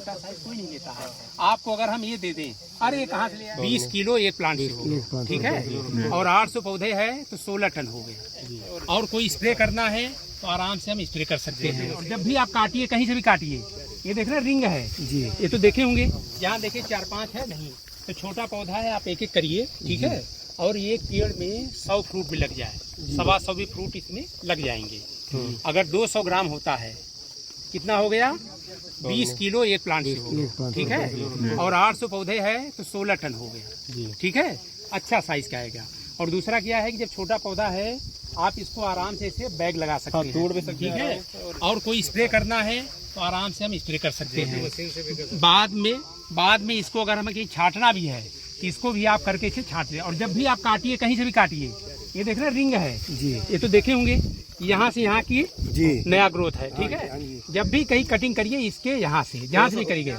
कोई नहीं लेता है। आपको अगर हम ये दे दें, अरे कहाँ से 20 किलो एक प्लांट से, ठीक है, और 800 पौधे हैं तो 16 टन हो गए। और कोई स्प्रे करना है तो आराम से हम स्प्रे कर सकते हैं। और जब भी आप काटिए, कहीं से भी काटिए, ये देखना रिंग है जी, ये तो देखे होंगे, यहाँ देखिए 4-5 है, नहीं तो छोटा पौधा है, आप एक एक करिए, ठीक है। और एक पेड़ में 100 फ्रूट भी लग जाए, 125 भी फ्रूट इसमें लग जाएंगे। अगर 200 ग्राम होता है, कितना हो गया? 20 किलो एक प्लांट से, ठीक है, और 800 पौधे हैं तो 16 टन हो गया, ठीक है। अच्छा साइज का आएगा। और दूसरा क्या है कि जब छोटा पौधा है, आप इसको आराम से इसे बैग लगा सकते हैं, तोड़ भी सकते हैं, ठीक है। और कोई स्प्रे करना है तो आराम से हम स्प्रे कर सकते हैं। बाद में इसको अगर हमें कहीं छांटना भी है तो इसको भी आप करके इसे छांट लें। और जब भी आप काटिए, कहीं से भी काटिए, ये देखना रिंग है जी, ये तो देखे होंगे, यहाँ से यहाँ की जी नया ग्रोथ है, ठीक है। जब भी कहीं कटिंग करिए, इसके यहाँ से, जहाँ से भी करिए,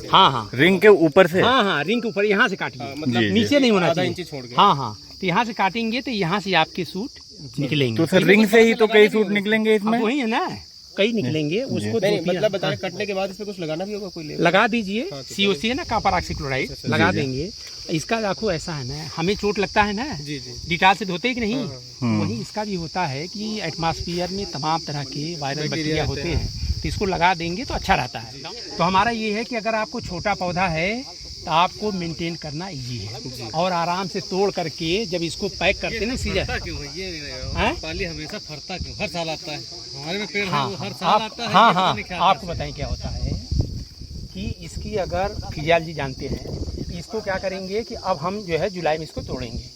हाँ, रिंग के ऊपर से, हाँ, रिंग के ऊपर, यहाँ से काटिए, मतलब नीचे नहीं होना चाहिए, हाँ, तो यहाँ से काटेंगे तो यहाँ से आपके सूट निकलेंगे। तो सर रिंग से ही तो कई सूट निकलेंगे इसमें? वही है ना, कई निकलेंगे, उसको मतलब बता रहे कटने के बाद इस पे कुछ लगाना भी होगा, कोई लगा दीजिए, COC है ना, कॉपर ऑक्सीक्लोराइड लगा देंगे। इसका देखो ऐसा है ना, हमें चोट लगता है ना, डिटॉल से धोते कि नहीं, वही इसका भी होता है कि एटमॉस्फेयर में तमाम तरह के वायरल बैक्टीरिया होते हैं, तो इसको लगा देंगे तो अच्छा रहता है। तो हमारा ये है कि अगर आपको छोटा पौधा है तो आपको मेंटेन करना इजी है, और आराम से तोड़ करके जब इसको पैक करते हैं ना, सीधा पाली हमेशा फरता क्यों? हर साल आता है हमारे में पेड़, हाँ, है हर साल आता है। हाँ, आपको बताएं क्या होता है कि इसकी अगर फिजियोलॉजी जानते हैं, इसको क्या करेंगे कि अब हम जो है जुलाई में इसको तोड़ेंगे,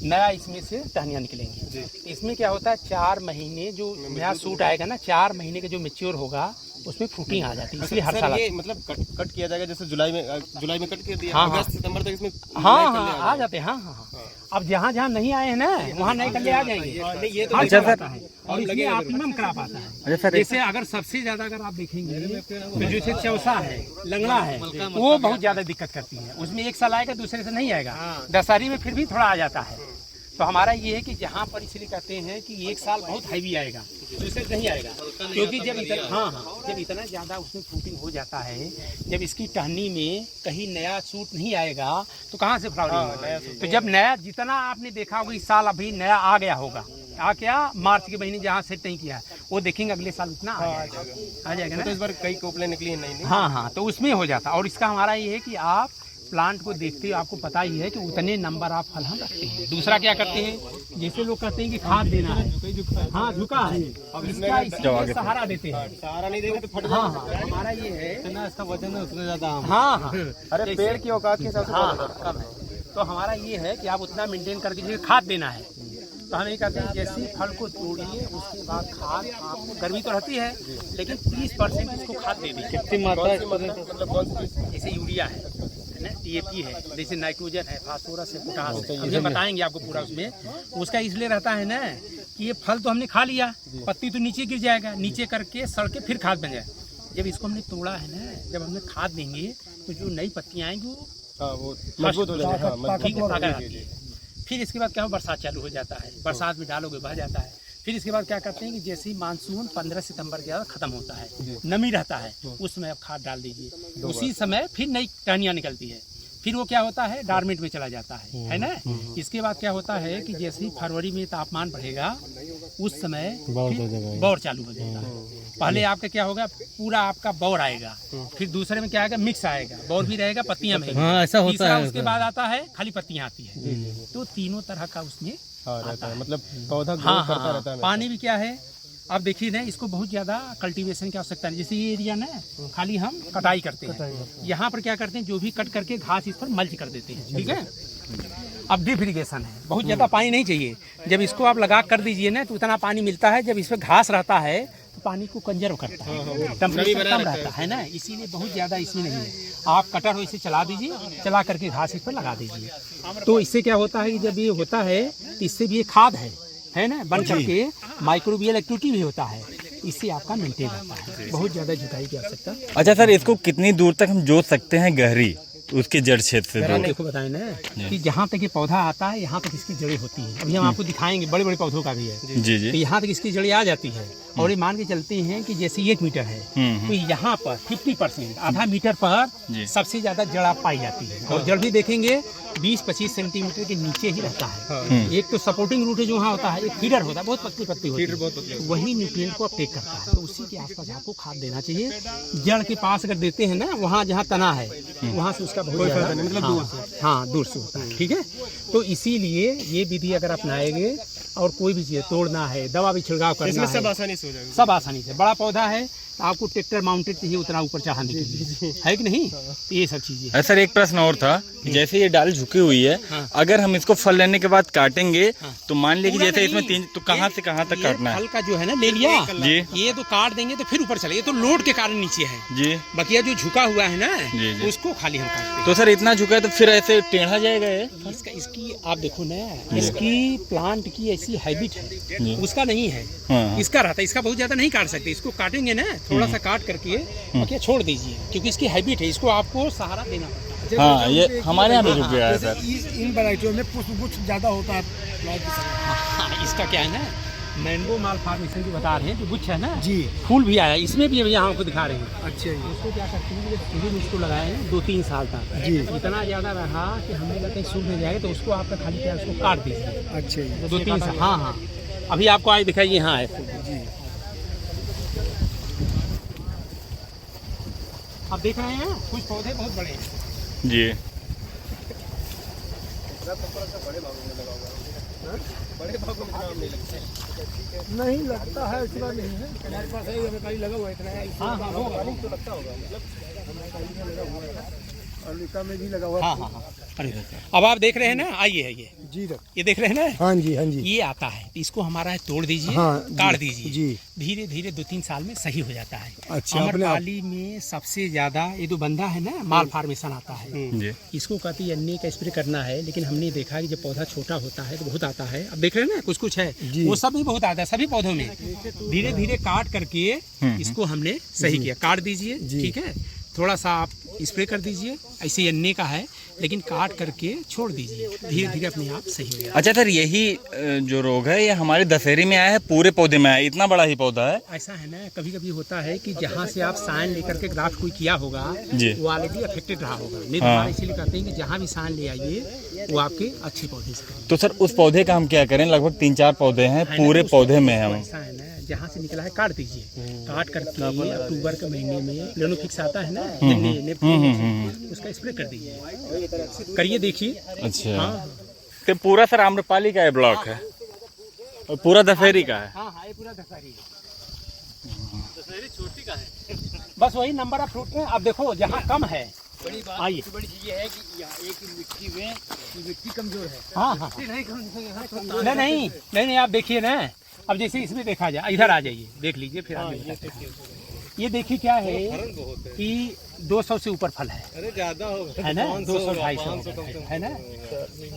नया इसमें से टहनियाँ निकलेंगी। इसमें क्या होता है, 4 महीने जो नया सूट आएगा ना, 4 महीने का जो मैच्योर होगा उसमें फ्रूटिंग आ जाती है, इसलिए हर साल ये मतलब कट किया जाएगा, जैसे जुलाई में कट कर दिया, हाँ, अगस्त सितंबर तक इसमें हाँ, आ जाते हैं, हाँ। अब जहाँ जहाँ नहीं आए हैं ना, वहाँ नए कल्ले आ जाएंगे। ये तो अच्छा सर, और इसमें ऑप्टिमम क्रॉप आता है। जैसे अगर सबसे ज्यादा अगर आप देखेंगे तो जैसे चौसा है, लंगड़ा है, वो बहुत ज्यादा दिक्कत करती है, उसमें एक साल आएगा, दूसरे से नहीं आएगा। दशहरी में फिर भी थोड़ा आ जाता है। तो हमारा ये है कि जहाँ पर इसलिए कहते हैं कि एक साल बहुत हैवी आएगा, दूसरे से नहीं आएगा, क्योंकि जब इतना जब इतना ज़्यादा उसमें फ्रूटिंग हो जाता है, जब इसकी टहनी में कहीं नया सूट नहीं आएगा तो कहाँ से फ्लावरिंग होगा? तो जब नया, जितना आपने देखा होगा इस साल अभी नया आ गया होगा, क्या मार्च के महीने जहाँ सेट नहीं किया, वो देखेंगे अगले साल इतना आ जाएगा ना। तो इस बार कई कोपले निकली है नहीं? हाँ, तो उसमें हो जाता। और इसका हमारा ये है कि आप प्लांट को देखते हो, आपको पता ही है कि उतने नंबर आप फल हम रखते हैं। दूसरा क्या करते हैं, जैसे लोग कहते हैं कि खाद देना है, हाँ झुका है, अब इसका इसीलिए सहारा देते हैं, सहारा नहीं देंगे तो फट हाँ, हमारा ये है जितना इसका वजन है उतना ज्यादा। हाँ, अरे पेड़ की औकात के हिसाब से कम है। तो हमारा ये है कि आप उतना मेंटेन करके, जैसे खाद देना है तो हम ये कहते हैं जैसे फल को तोड़िए, उसके बाद खाद, आपको गर्मी तो रहती है लेकिन 30% उसको खाद दे दीजिए। कितनी मात्रा है? मतलब कौन सी? जैसे यूरिया है, DAP है, जैसे नाइट्रोजन है, फास्फोरस है, पोटास है, हम बताएंगे आपको पूरा। उसमें उसका इसलिए रहता है ना कि ये फल तो हमने खा लिया, पत्ती तो नीचे गिर जाएगा, नीचे करके सड़ के फिर खाद बन जाए। जब इसको हमने तोड़ा है ना, जब हमने खाद देंगे तो जो नई पत्तियाँ आएंगी वो मजबूत हो जाएगा, ठीक है, ताकत आती है। फिर इसके बाद क्या हो, बरसात चालू हो जाता है, बरसात में डालोगे बह जाता है। फिर इसके बाद क्या करते हैं कि जैसे ही मानसून 15 सितंबर के बाद खत्म होता है, नमी रहता है, उस समय आप खाद डाल दीजिए, उसी समय फिर नई टहनियाँ निकलती है, फिर वो क्या होता है, डॉर्मेंट में चला जाता है ना। इसके बाद क्या होता है कि जैसे ही फरवरी में तापमान बढ़ेगा, उस समय बौर चालू हो जाता है। पहले आपका क्या होगा, पूरा आपका बौर आएगा, फिर दूसरे में क्या आएगा, मिक्स आएगा, बौर भी रहेगा, पत्तियां में, हाँ, ऐसा होता है। उसके बाद आता है खाली पत्तियां आती है। तो तीनों तरह का उसमें रहता है, मतलब पौधा करता रहता है। पानी भी क्या है, अब देखिए ना, इसको बहुत ज़्यादा कल्टीवेशन की आवश्यकता नहीं। जैसे ये एरिया ना खाली हम कटाई करते हैं, यहाँ पर क्या करते हैं, जो भी कट करके घास इस पर मल्च कर देते हैं, ठीक है। अब ड्रिप इरिगेशन है, बहुत ज़्यादा पानी नहीं चाहिए, जब इसको आप लगा कर दीजिए ना तो उतना पानी मिलता है। जब इस पर घास रहता है तो पानी को कंजर्व करता है, टेम्परेचर कम रहता है ना, इसीलिए बहुत ज़्यादा इसमें नहीं है। आप कटर इसे चला दीजिए, चला करके घास इस पर लगा दीजिए, तो इससे क्या होता है कि जब ये होता है तो इससे भी ये खाद है ना, बन करके माइक्रोबियल एक्टिविटी भी होता है, इससे आपका मेंटेन रहता है, बहुत ज़्यादा जुताई की आवश्यकता। अच्छा सर, इसको कितनी दूर तक हम जोत सकते हैं गहरी? उसके जड़ क्षेत्र से जरा देखो बताएं ना कि जहाँ तक ये पौधा आता है यहाँ तक इसकी जड़ें होती हैं। अभी हम आपको दिखाएंगे, बड़े बड़े पौधों का भी है जी जी। तो यहाँ तक इसकी जड़ें आ जाती है। और ये मान के चलते हैं कि जैसे 1 मीटर है तो यहाँ पर 50% आधा मीटर पर सबसे ज्यादा जड़ आप पाई जाती है। और जड़ भी देखेंगे 20-25 सेंटीमीटर के नीचे ही रहता है। एक तो सपोर्टिंग रूट जो वहाँ होता है, एक फीडर होता है, बहुत पतली पत्ती होती है, वही न्यूट्रिएंट को अपटेक करता है। तो उसी के आसपास आपको खाद देना चाहिए। जड़ के पास अगर देते हैं ना, वहाँ जहाँ तना है वहाँ से उसका बहुत हाँ दूर से होता है। ठीक है, तो इसीलिए ये विधि अगर अपनाएंगे और कोई भी चीज़ तोड़ना है, दवा भी छिड़काव करना है, सब आसानी से हो जाएगा। सब आसानी से। बड़ा पौधा है तो आपको ट्रैक्टर माउंटेड चाहिए उतना ऊपर चढ़ाने के लिए, है कि नहीं? ये सब चीजें। सर एक प्रश्न और था, जैसे ये डाल झुकी हुई है, अगर हम इसको फल लेने के बाद काटेंगे तो मान लीजिए जैसे इसमें 3, तो कहाँ से कहाँ तक काटना है? फल का जो है ना ले लिया जी, ये तो काट देंगे तो फिर ऊपर चले, ये तो लोड के कारण नीचे है जी। बकिया जो झुका हुआ है ना जी, जी। उसको खाली हम काटते हैं। तो सर इतना झुका है तो फिर ऐसे टेढ़ा जाएगा ये? इसकी आप देखो ना, इसकी प्लांट की ऐसी हैबिट है, उसका नहीं है। इसका रहता है, इसका बहुत ज्यादा नहीं काट सकते। इसको काटेंगे ना, थोड़ा सा काट करके बकिया छोड़ दीजिए, क्योंकि इसकी हैबिट है, इसको आपको सहारा देना पड़ता है। हाँ, ये हमारे यहाँ भी झुक गया है सर। इन वैरायटियों में पुष्प ज्यादा होता है। इसका क्या है ना, मैंगो माल फार्मेशन की बता रहे हैं, जो गुच्छ है ना जी, फूल भी आया, इसमें भी यहाँ आपको दिखा रहे हैं। अच्छा जी। इसको क्या करते हैं, जब इसको लगाए हैं 2-3 साल तक जी, इतना ज्यादा रहा कि हमें लगता है सूख नहीं जाएगा, तो उसको आपका खाली क्या उसको काट दीजिए। अच्छा जी। 2-3 साल। हाँ हाँ, अभी आपको आज दिखाइए, यहाँ है जी। आप देख रहे हैं कुछ पौधे बहुत बड़े हैं जी। नहीं लगता है, इतना नहीं है हमारे पास है, अमेरिकाई लगा हुआ है इतना है। हाँ हाँ होगा, तो लगता होगा, अमेरिका में भी लगा हुआ है। हाँ हाँ हाँ। अरे अब आप देख रहे हैं ना, आइए आइए, जी सर। ये देख रहे हैं ना, हाँ जी, हाँ जी। ये आता है, इसको हमारा है तोड़ दीजिए, हाँ, काट दीजिए जी। धीरे धीरे 2-3 साल में सही हो जाता है। अच्छा, अमरपाली में सबसे ज्यादा ये जो बंदा है ना, माल फार्मेशन आता है, जी। इसको कहते हैं अन्य का स्प्रे करना है, लेकिन हमने देखा कि जब पौधा छोटा होता है तो बहुत आता है। अब देख रहे हैं ना, कुछ कुछ है, वो सब भी बहुत आता है सभी पौधों में। धीरे धीरे काट करके इसको हमने सही किया। काट दीजिए, ठीक है, थोड़ा सा आप स्प्रे कर दीजिए, ऐसे अन्य का है, लेकिन काट करके छोड़ दीजिए, धीरे धीरे अपने आप सही हो जाएगा। अच्छा सर, यही जो रोग है ये हमारे दशहरी में आया है, पूरे पौधे में आया है? इतना बड़ा ही पौधा है? ऐसा है ना, कभी कभी होता है कि जहाँ से आप साइन लेकर के ग्राफ्ट कोई किया होगा जी, वो ऑलरेडी अफेक्टेड रहा होगा। नहीं तो हमारे इसीलिए कहते हैं कि जहाँ भी साइन ले आइए वो आपके अच्छे पौधे से करें। तो सर उस पौधे का हम क्या करें? लगभग 3-4 पौधे हैं, पूरे पौधे में हम। ऐसा है ना, जहाँ से निकला है काट दीजिए, काट करके अक्टूबर के महीने में प्लेनोफिक्स आता है ना, उसका स्प्रे कर दीजिए, करिए देखिए। अच्छा, हाँ तो पूरा सर आम्रपाली का है ब्लॉक है और पूरा दशहरी का है? हाँ हाँ, ये पूरा दशहरी है, दशहरी छोटी का है, बस वही नंबर ऑफ फ्रूट में। अब देखो जहाँ कम है, आइए, बड़ी चीज है कि एक मिट्टी में मिट्टी कमजोर है। हाँ हाँ, नहीं नहीं नहीं, आप देखिए ना, अब जैसे इसमें देखा जाए, इधर आ जाइए, देख लीजिए, फिर आगे बताते हैं। ये देखिए क्या है कि 200 से ऊपर फल है। अरे ज्यादा होगा, है ना, 200-250 है ना।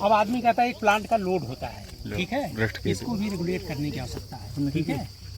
अब आदमी कहता है एक प्लांट का लोड होता है, ठीक है, इसको भी रेगुलेट करने की आवश्यकता है, ठीक है।